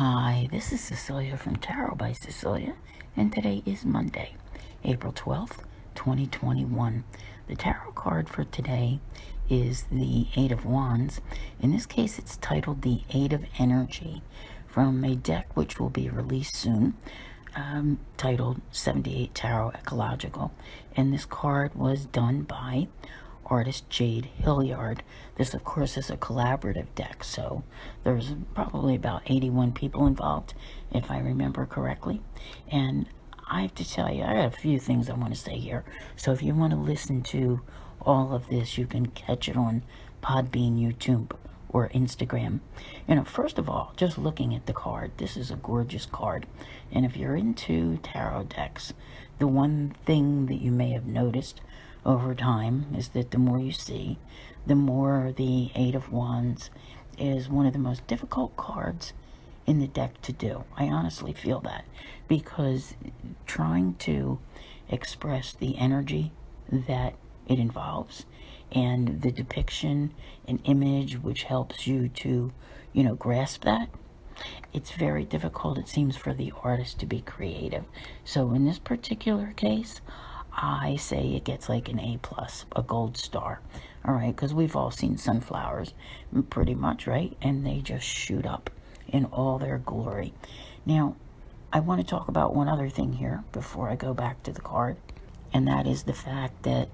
Hi, this is Cecilia from Tarot by Cecilia, and today is Monday, April 12th, 2021. The tarot card for today is the Eight of Wands. In this case, it's titled the Eight of Energy from a deck which will be released soon, titled 78 Tarot Ecological. And this card was done by artist Jade Hilliard. This, of course, is a collaborative deck, so there's probably about 81 people involved, if I remember correctly. And I have to tell you, I got a few things I want to say here. So if you want to listen to all of this, you can catch it on Podbean, YouTube, or Instagram. First of all, just looking at the card, this is a gorgeous card. And if you're into tarot decks, the one thing that you may have noticed over time is that the more you see, the more the Eight of Wands is one of the most difficult cards in the deck to do. I honestly feel that, because trying to express the energy that it involves and the depiction and image which helps you to, grasp that, it's very difficult, it seems, for the artist to be creative. So in this particular case, I say it gets like an A+, a gold star. All right, because we've all seen sunflowers pretty much, right? And they just shoot up in all their glory. Now, I want to talk about one other thing here before I go back to the card, and that is the fact that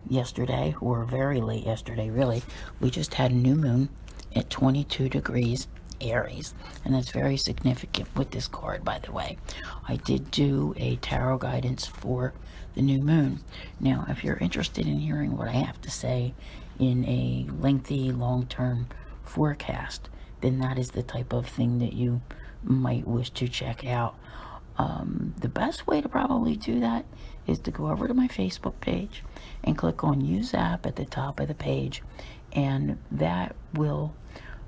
yesterday, or very late yesterday really, we just had a new moon at 22 degrees Aries, and that's very significant with this card, by the way. I did do a tarot guidance for the new moon. Now, if you're interested in hearing what I have to say in a lengthy, long-term forecast, then that is the type of thing that you might wish to check out. The best way to probably do that is to go over to my Facebook page and click on Use App at the top of the page, and that will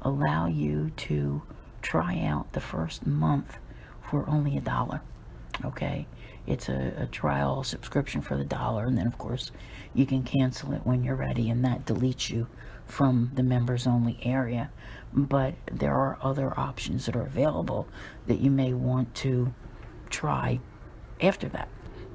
allow you to try out the first month for only $1. Okay, it's a trial subscription for the $1, and then of course you can cancel it when you're ready, and that deletes you from the members only area. But there are other options that are available that you may want to try after that.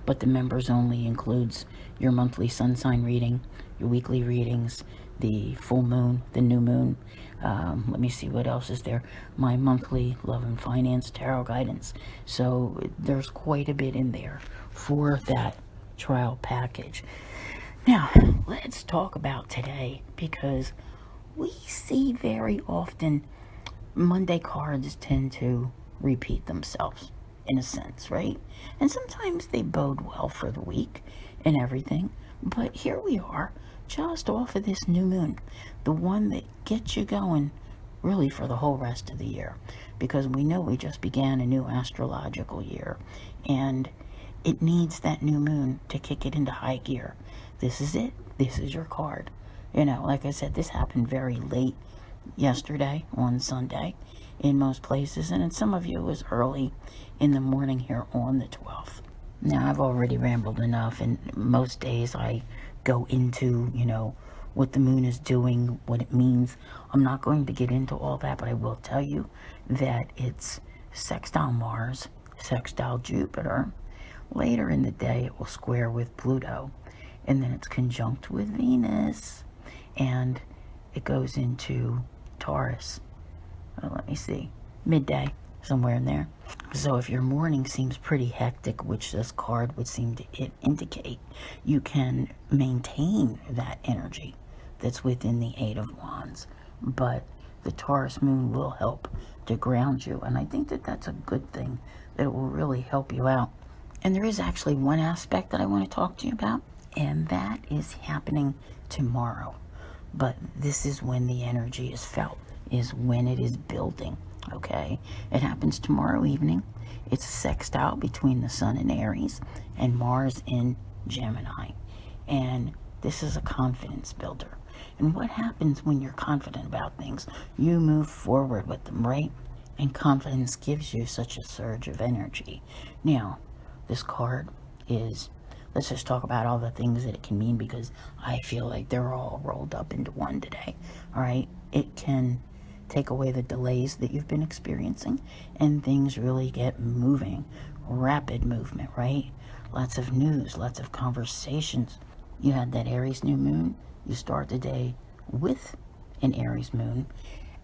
But the members only includes your monthly sun sign reading, your weekly readings, the full moon, the new moon. Let me see what else is there. My monthly love and finance tarot guidance. So there's quite a bit in there for that trial package. Now, let's talk about today, because we see very often Monday cards tend to repeat themselves in a sense, right? And sometimes they bode well for the week and everything. But here we are, just off of this new moon, the one that gets you going really for the whole rest of the year, because we know we just began a new astrological year, and it needs that new moon to kick it into high gear. This is it. This is your card. Like I said, this happened very late yesterday on Sunday in most places, and in some of you it was early in the morning here on the 12th. Now, I've already rambled enough, and most days I go into, what the moon is doing, what it means. I'm not going to get into all that, but I will tell you that it's sextile Mars, sextile Jupiter. Later in the day, it will square with Pluto, and then it's conjunct with Venus, and it goes into Taurus. Let me see, midday, somewhere in there. So if your morning seems pretty hectic, which this card would seem to indicate, you can maintain that energy that's within the Eight of Wands. But the Taurus moon will help to ground you, and I think that that's a good thing, that it will really help you out. And there is actually one aspect that I want to talk to you about, and that is happening tomorrow. But this is when the energy is felt, is when it is building. Okay, it happens tomorrow evening. It's a sextile between the Sun in Aries and Mars in Gemini, and this is a confidence builder. And what happens when you're confident about things? You move forward with them, right? And confidence gives you such a surge of energy. Now, this card is, let's just talk about all the things that it can mean, because I feel like they're all rolled up into one today. All right, it can take away the delays that you've been experiencing, and things really get moving. Rapid movement, right? Lots of news, lots of conversations. You had that Aries new moon. You start the day with an Aries moon,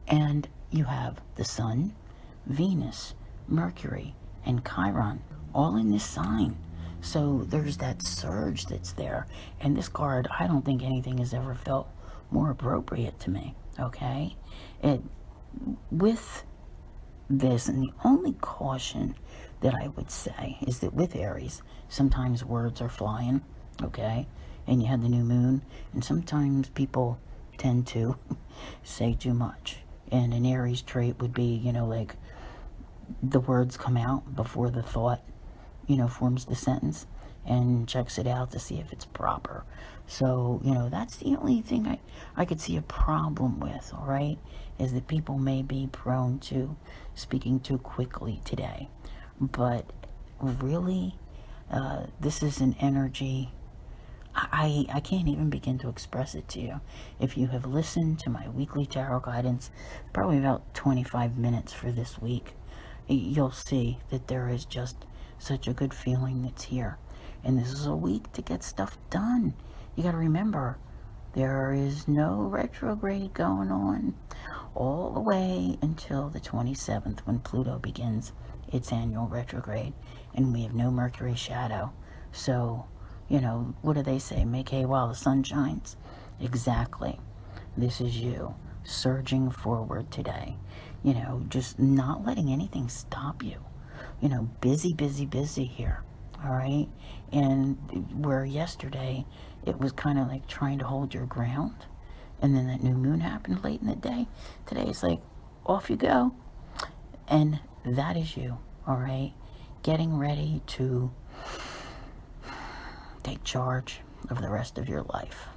and you have the Sun, Venus, Mercury, and Chiron all in this sign. So there's that surge that's there. And this card, I don't think anything has ever felt more appropriate to me, okay? With this, and the only caution that I would say is that with Aries, sometimes words are flying, okay? And you had the new moon, and sometimes people tend to say too much. And an Aries trait would be, like the words come out before the thought, forms the sentence and checks it out to see if it's proper. So, that's the only thing I could see a problem with, all right, is that people may be prone to speaking too quickly today. But really, this is an energy, I can't even begin to express it to you. If you have listened to my weekly tarot guidance, probably about 25 minutes for this week, you'll see that there is just such a good feeling that's here. And this is a week to get stuff done. You got to remember, there is no retrograde going on all the way until the 27th, when Pluto begins its annual retrograde, and we have no Mercury shadow. So, what do they say? Make hay while the sun shines. Exactly. This is you surging forward today. Just not letting anything stop you. Busy, busy, busy here. All right. And where yesterday it was kind of like trying to hold your ground, and then that new moon happened late in the day. Today it's like, off you go. And that is you. All right. Getting ready to take charge of the rest of your life.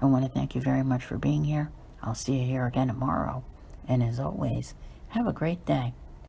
I want to thank you very much for being here. I'll see you here again tomorrow. And as always, have a great day.